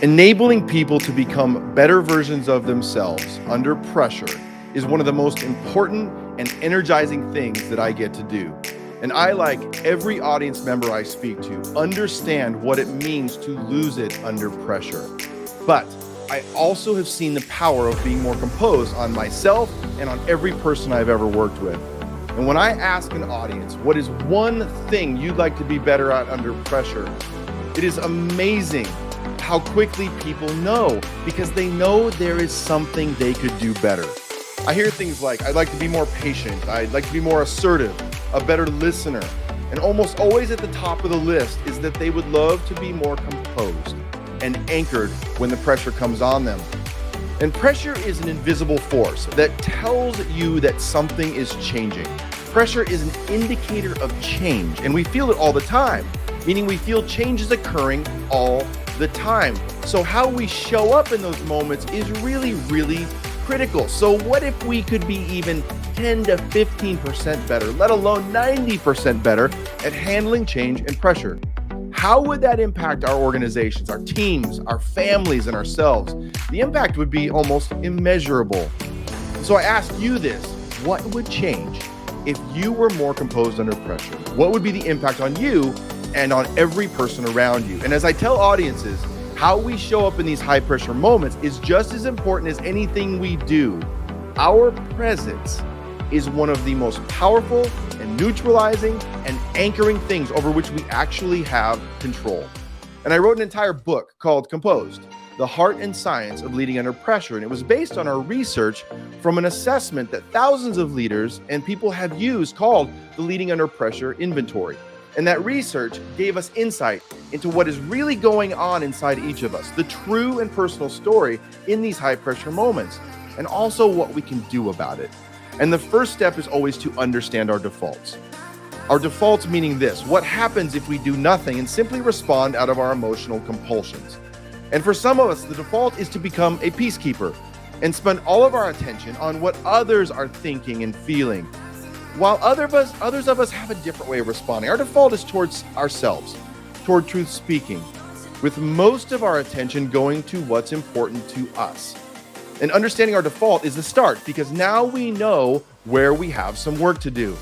Enabling people to become better versions of themselves under pressure is one of the most important and energizing things that I get to do. And I, like every audience member I speak to, understand what it means to lose it under pressure. But I also have seen the power of being more composed on myself and on every person I've ever worked with. And when I ask an audience, what is one thing you'd like to be better at under pressure? It is amazing how quickly people know, because they know there is something they could do better. I hear things like, I'd like to be more patient, I'd like to be more assertive, a better listener. And almost always at the top of the list is that they would love to be more composed and anchored when the pressure comes on them. And pressure is an invisible force that tells you that something is changing. Pressure is an indicator of change, and we feel it all the time, meaning we feel change is occurring all the time. So how we show up in those moments is really, really critical. So what if we could be even 10 to 15% better, let alone 90% better at handling change and pressure? How would that impact our organizations, our teams, our families, and ourselves? The impact would be almost immeasurable. So I ask you this: what would change if you were more composed under pressure? What would be the impact on you and on every person around you? And as I tell audiences, how we show up in these high pressure moments is just as important as anything we do. Our presence is one of the most powerful and neutralizing and anchoring things over which we actually have control. And I wrote an entire book called Composed: The Heart and Science of Leading Under Pressure. And it was based on our research from an assessment that thousands of leaders and people have used called the Leading Under Pressure Inventory. And that research gave us insight into what is really going on inside each of us, the true and personal story in these high pressure moments, and also what we can do about it. And the first step is always to understand our defaults. Our defaults meaning this: what happens if we do nothing and simply respond out of our emotional compulsions? And for some of us, the default is to become a peacekeeper and spend all of our attention on what others are thinking and feeling, while others of us have a different way of responding. Our default is towards ourselves, toward truth speaking, with most of our attention going to what's important to us. And understanding our default is the start, because now we know where we have some work to do.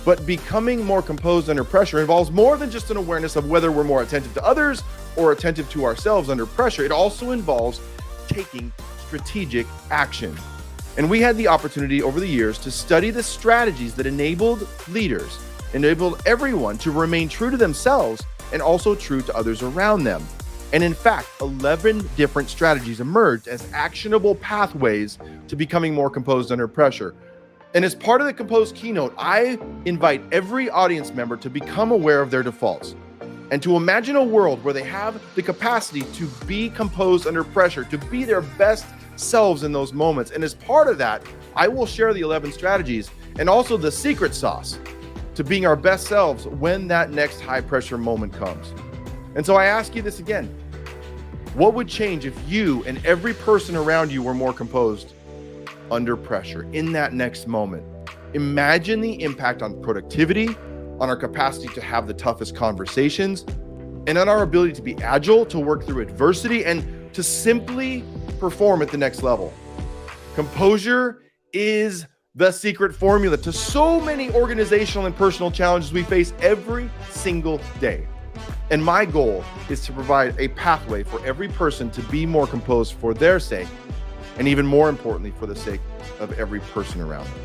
But becoming more composed under pressure involves more than just an awareness of whether we're more attentive to others or attentive to ourselves under pressure. It also involves taking strategic action. And we had the opportunity over the years to study the strategies that enabled leaders, enabled everyone to remain true to themselves and also true to others around them. And in fact, 11 different strategies emerged as actionable pathways to becoming more composed under pressure. And as part of the Composed keynote, I invite every audience member to become aware of their defaults and to imagine a world where they have the capacity to be composed under pressure, to be their best selves in those moments. And as part of that, I will share the 11 strategies and also the secret sauce to being our best selves when that next high pressure moment comes. And so I ask you this again: what would change if you and every person around you were more composed under pressure in that next moment? Imagine the impact on productivity, on our capacity to have the toughest conversations, and on our ability to be agile, to work through adversity, and to simply perform at the next level. Composure is the secret formula to so many organizational and personal challenges we face every single day. And my goal is to provide a pathway for every person to be more composed for their sake, and even more importantly, for the sake of every person around them.